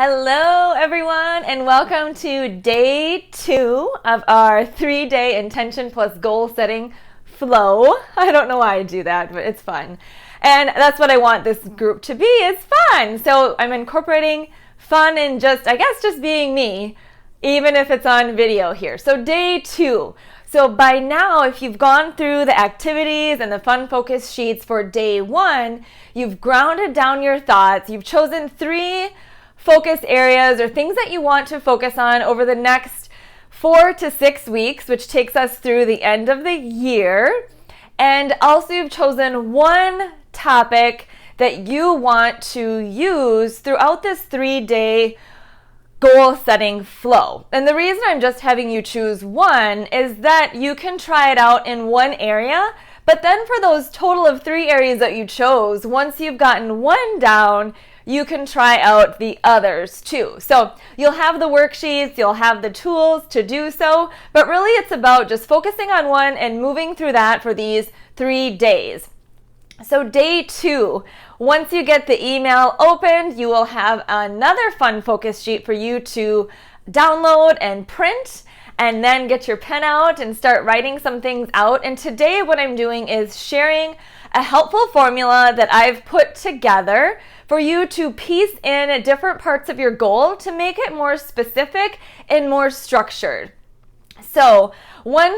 Hello, everyone, and welcome to day 2 of our 3-day intention plus goal setting flow. I don't know why I do that, but it's fun. And that's what I want this group to be, is fun. So I'm incorporating fun and just being me, even if it's on video here. So day 2. So by now, if you've gone through the activities and the fun focus sheets for day 1, you've grounded down your thoughts. You've chosen 3 focus areas or things that you want to focus on over the next 4 to 6 weeks, which takes us through the end of the year. And also you've chosen one topic that you want to use throughout this 3-day goal setting flow. And the reason I'm just having you choose one is that you can try it out in one area, but then for those total of 3 areas that you chose, once you've gotten one down, you can try out the others too. So you'll have the worksheets, you'll have the tools to do so, but really it's about just focusing on one and moving through that for these 3 days. So day 2, once you get the email opened, you will have another fun focus sheet for you to download and print, and then get your pen out and start writing some things out. And today what I'm doing is sharing a helpful formula that I've put together for you to piece in different parts of your goal to make it more specific and more structured. So one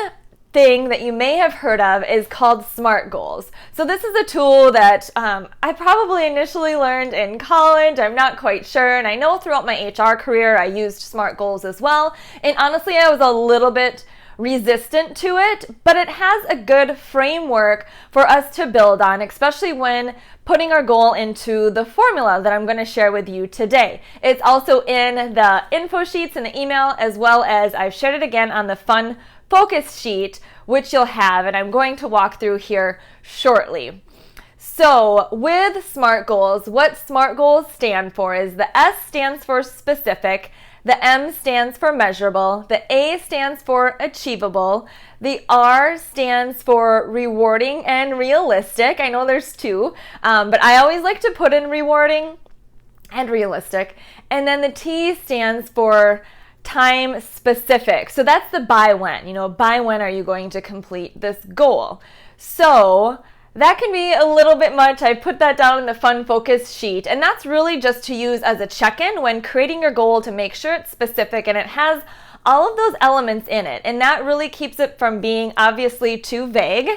thing that you may have heard of is called SMART goals. So this is a tool that I probably initially learned in college. I'm not quite sure. And I know throughout my HR career, I used SMART goals as well. And honestly, I was a little bit resistant to it, but it has a good framework for us to build on, especially when putting our goal into the formula that I'm going to share with you today. It's also in the info sheets in the email, as well as I've shared it again on the fun focus sheet, which you'll have, and I'm going to walk through here shortly. So with SMART goals, what SMART goals stand for is the S stands for specific, the M stands for measurable, the A stands for achievable, the R stands for rewarding and realistic. I know there's 2, but I always like to put in rewarding and realistic. And then the T stands for time specific. So that's the by when. By when are you going to complete this goal? So that can be a little bit much. I put that down in the fun focus sheet, and that's really just to use as a check-in when creating your goal to make sure it's specific and it has all of those elements in it. And that really keeps it from being obviously too vague,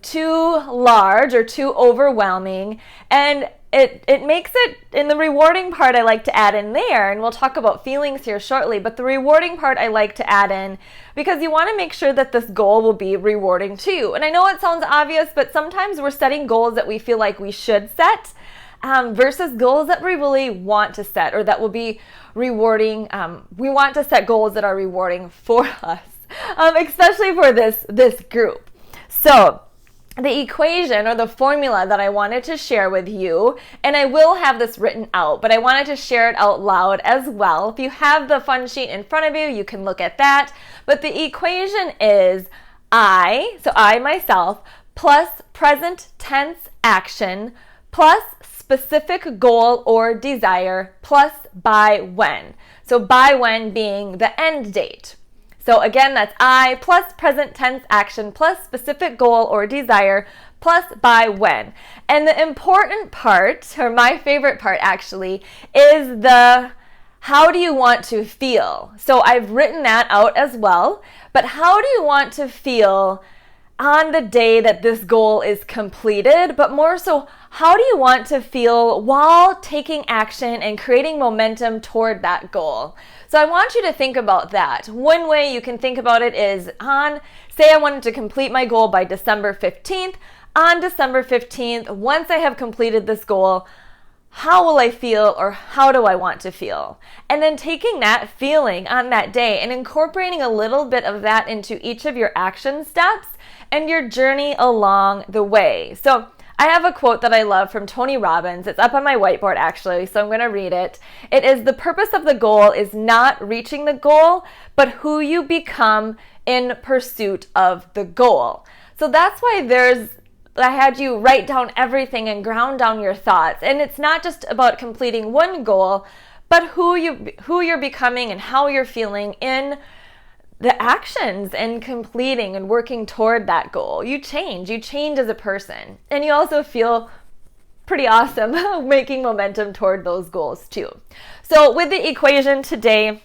too large, or too overwhelming. And it makes it, in the rewarding part, I like to add in there, and we'll talk about feelings here shortly, but the rewarding part I like to add in because you want to make sure that this goal will be rewarding to you. And I know it sounds obvious, but sometimes we're setting goals that we feel like we should set versus goals that we really want to set or that will be rewarding. We want to set goals that are rewarding for us, especially for this group. So the equation or the formula that I wanted to share with you, and I will have this written out, but I wanted to share it out loud as well. If you have the fun sheet in front of you, you can look at that. But the equation is I myself, plus present tense action, plus specific goal or desire, plus by when. So by when being the end date. So again, that's I plus present tense action plus specific goal or desire plus by when. And the important part, or my favorite part actually, is the how do you want to feel? So I've written that out as well, but how do you want to feel on the day that this goal is completed, but more so, how do you want to feel while taking action and creating momentum toward that goal? So I want you to think about that. One way you can think about it is say I wanted to complete my goal by December 15th. On December 15th, once I have completed this goal, how will I feel, or how do I want to feel? And then taking that feeling on that day and incorporating a little bit of that into each of your action steps and your journey along the way. So I have a quote that I love from Tony Robbins. It's up on my whiteboard actually, so I'm going to read it. It is, "The purpose of the goal is not reaching the goal, but who you become in pursuit of the goal." So that's why I had you write down everything and ground down your thoughts. And it's not just about completing one goal, but who you're becoming and how you're feeling in the actions and completing and working toward that goal. You change as a person, and you also feel pretty awesome making momentum toward those goals too. So with the equation today,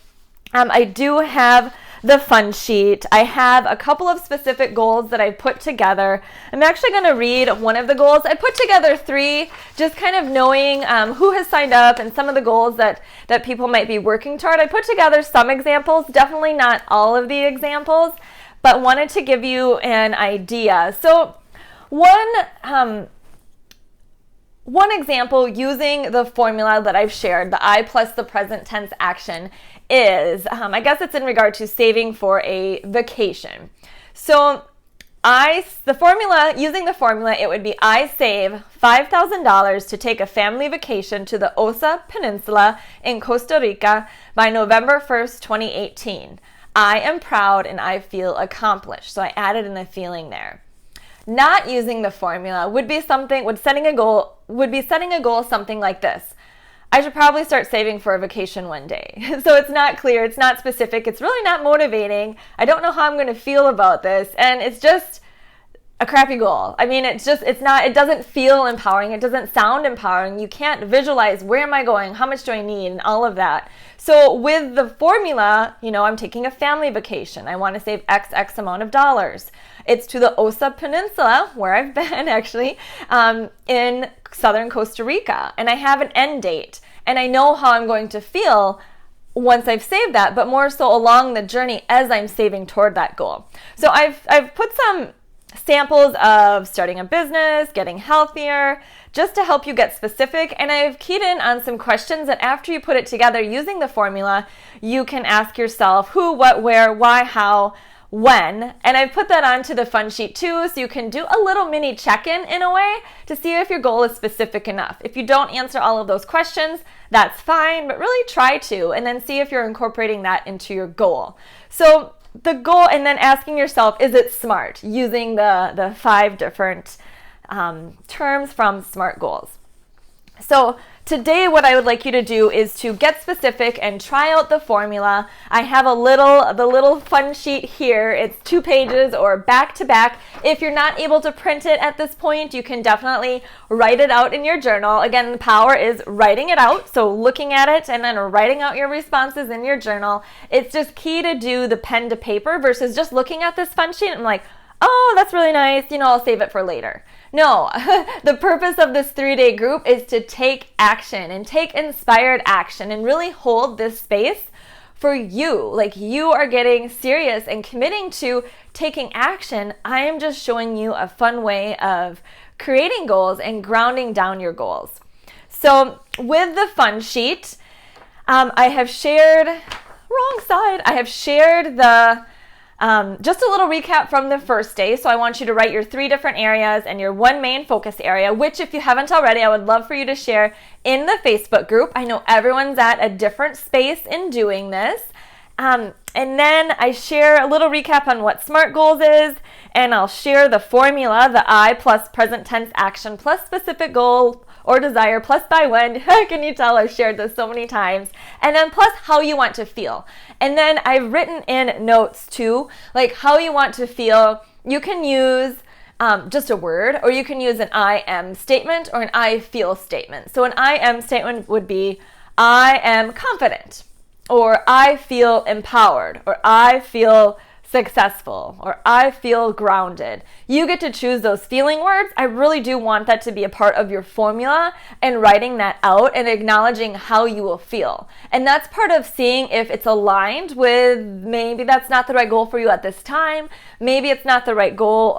I do have the fun sheet. I have a couple of specific goals that I put together. I'm actually going to read one of the goals. I put together 3, just kind of knowing who has signed up and some of the goals that people might be working toward. I put together some examples, definitely not all of the examples, but wanted to give you an idea. So one example using the formula that I've shared, the I plus the present tense action, is, I guess it's in regard to saving for a vacation. So using the formula, it would be I save $5,000 to take a family vacation to the Osa Peninsula in Costa Rica by November 1st, 2018. I am proud and I feel accomplished. So I added in the feeling there. Not using the formula would be setting a goal something like this. I should probably start saving for a vacation one day. So it's not clear, it's not specific, it's really not motivating. I don't know how I'm going to feel about this, and it's just a crappy goal. I mean, it doesn't feel empowering, it doesn't sound empowering. You can't visualize, where am I going, how much do I need, and all of that. So with the formula, I'm taking a family vacation. I want to save X amount of dollars. It's to the Osa Peninsula, where I've been actually, in southern Costa Rica. And I have an end date. And I know how I'm going to feel once I've saved that, but more so along the journey as I'm saving toward that goal. So I've put some samples of starting a business, getting healthier, just to help you get specific. And I've keyed in on some questions that after you put it together using the formula, you can ask yourself who, what, where, why, how, when. And I've put that onto the fun sheet too, so you can do a little mini check-in in a way to see if your goal is specific enough. If you don't answer all of those questions, that's fine, but really try to, and then see if you're incorporating that into your goal. So the goal, and then asking yourself, is it SMART? Using the 5 different terms from SMART goals. So today what I would like you to do is to get specific and try out the formula. I have the little fun sheet here. It's 2 pages or back to back. If you're not able to print it at this point, you can definitely write it out in your journal. Again, the power is writing it out. So looking at it and then writing out your responses in your journal. It's just key to do the pen to paper versus just looking at this fun sheet and I'm like, oh, that's really nice, I'll save it for later. No, the purpose of this 3-day group is to take action and take inspired action and really hold this space for you. Like, you are getting serious and committing to taking action. I am just showing you a fun way of creating goals and grounding down your goals. So with the fun sheet, I have shared the just a little recap from the first day. So I want you to write your 3 different areas and your 1 main focus area, which if you haven't already, I would love for you to share in the Facebook group. I know everyone's at a different space in doing this. And then I share a little recap on what SMART goals is, and I'll share the formula, the I plus present tense action plus specific goal or desire plus by when. Can you tell I've shared this so many times? And then plus how you want to feel. And then I've written in notes too, like how you want to feel. You can use just a word, or you can use an I am statement or an I feel statement. So an I am statement would be I am confident, or I feel empowered, or I feel successful, or I feel grounded. You get to choose those feeling words. I really do want that to be a part of your formula and writing that out and acknowledging how you will feel. And that's part of seeing if it's aligned with maybe that's not the right goal for you at this time. Maybe it's not the right goal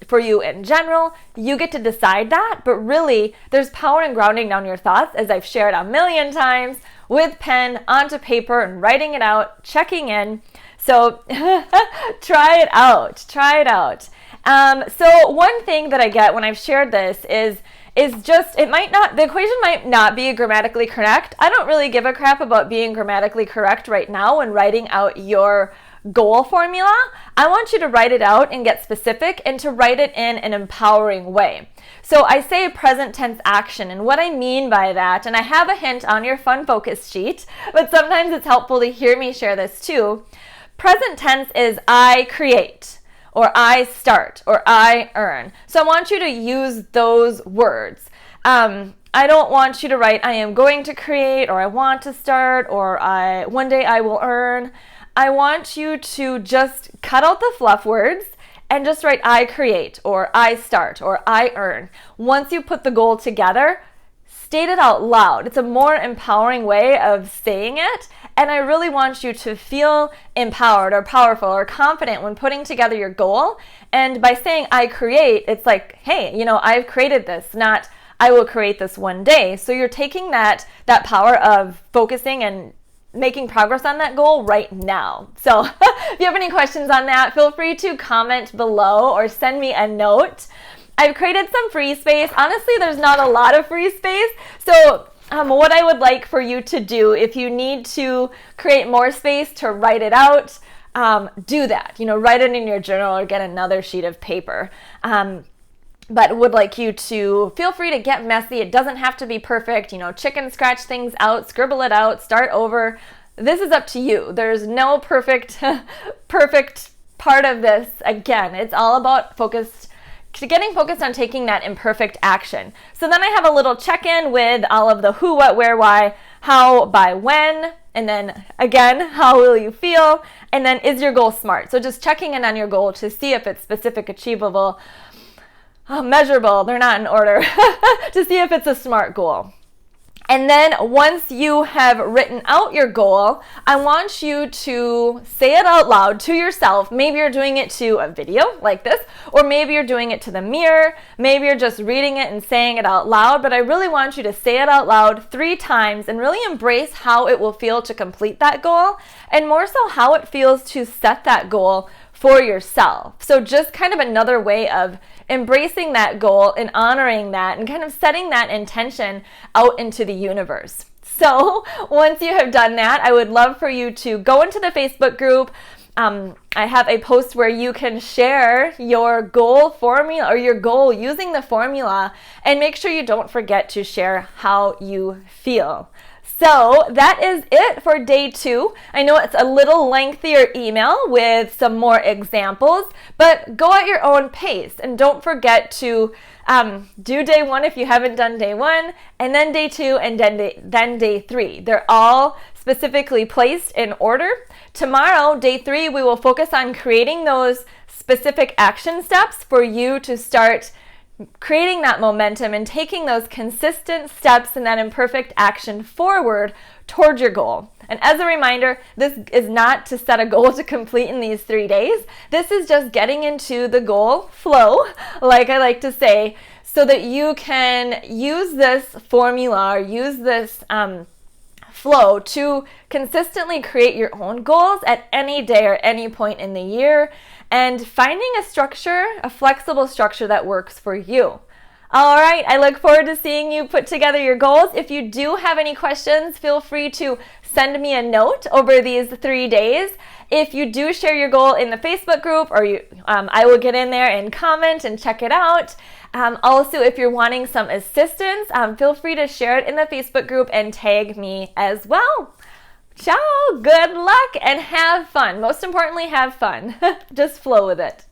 for you in general. You get to decide that, but really there's power in grounding down your thoughts, as I've shared a million times, with pen onto paper and writing it out, checking in. So try it out. So one thing that I get when I've shared this is just, the equation might not be grammatically correct. I don't really give a crap about being grammatically correct right now when writing out your goal formula, I want you to write it out and get specific and to write it in an empowering way. So I say present tense action, and what I mean by that, and I have a hint on your fun focus sheet, but sometimes it's helpful to hear me share this too. Present tense is I create, or I start, or I earn. So I want you to use those words. I don't want you to write I am going to create, or I want to start, or one day I will earn. I want you to just cut out the fluff words and just write I create, or I start, or I earn. Once you put the goal together, state it out loud. It's a more empowering way of saying it, and I really want you to feel empowered or powerful or confident when putting together your goal. And by saying I create, it's like, hey, I've created this, not I will create this one day. So you're taking that power of focusing and making progress on that goal right now. So if you have any questions on that, feel free to comment below or send me a note. I've created some free space. Honestly, there's not a lot of free space. So what I would like for you to do, if you need to create more space to write it out, do that. Write it in your journal or get another sheet of paper. But would like you to feel free to get messy. It doesn't have to be perfect. Chicken scratch things out, scribble it out, start over. This is up to you. There's no perfect part of this. Again, it's all about getting focused on taking that imperfect action. So then I have a little check-in with all of the who, what, where, why, how, by, when, and then again, how will you feel? And then is your goal SMART? So just checking in on your goal to see if it's specific, achievable, measurable, they're not in order, to see if it's a SMART goal. And then once you have written out your goal, I want you to say it out loud to yourself. Maybe you're doing it to a video like this, or maybe you're doing it to the mirror. Maybe you're just reading it and saying it out loud, but I really want you to say it out loud 3 times and really embrace how it will feel to complete that goal, and more so how it feels to set that goal for yourself. So just kind of another way of embracing that goal and honoring that and kind of setting that intention out into the universe. So once you have done that, I would love for you to go into the Facebook group. I have a post where you can share your goal formula or your goal using the formula, and make sure you don't forget to share how you feel. So that is it for day 2. I know it's a little lengthier email with some more examples, but go at your own pace, and don't forget to do day 1 if you haven't done day 1, and then day 2, and then day 3. They're all specifically placed in order. Tomorrow, day 3, we will focus on creating those specific action steps for you to start creating that momentum and taking those consistent steps and that imperfect action forward toward your goal. And as a reminder, this is not to set a goal to complete in these 3 days. This is just getting into the goal flow, like I like to say, so that you can use this formula or use this flow to consistently create your own goals at any day or any point in the year, and finding a structure, a flexible structure that works for you. All right, I look forward to seeing you put together your goals. If you do have any questions, feel free to send me a note over these 3 days. If you do share your goal in the Facebook group, or I will get in there and comment and check it out. Also, if you're wanting some assistance, feel free to share it in the Facebook group and tag me as well. Ciao, good luck, and have fun. Most importantly, have fun. Just flow with it.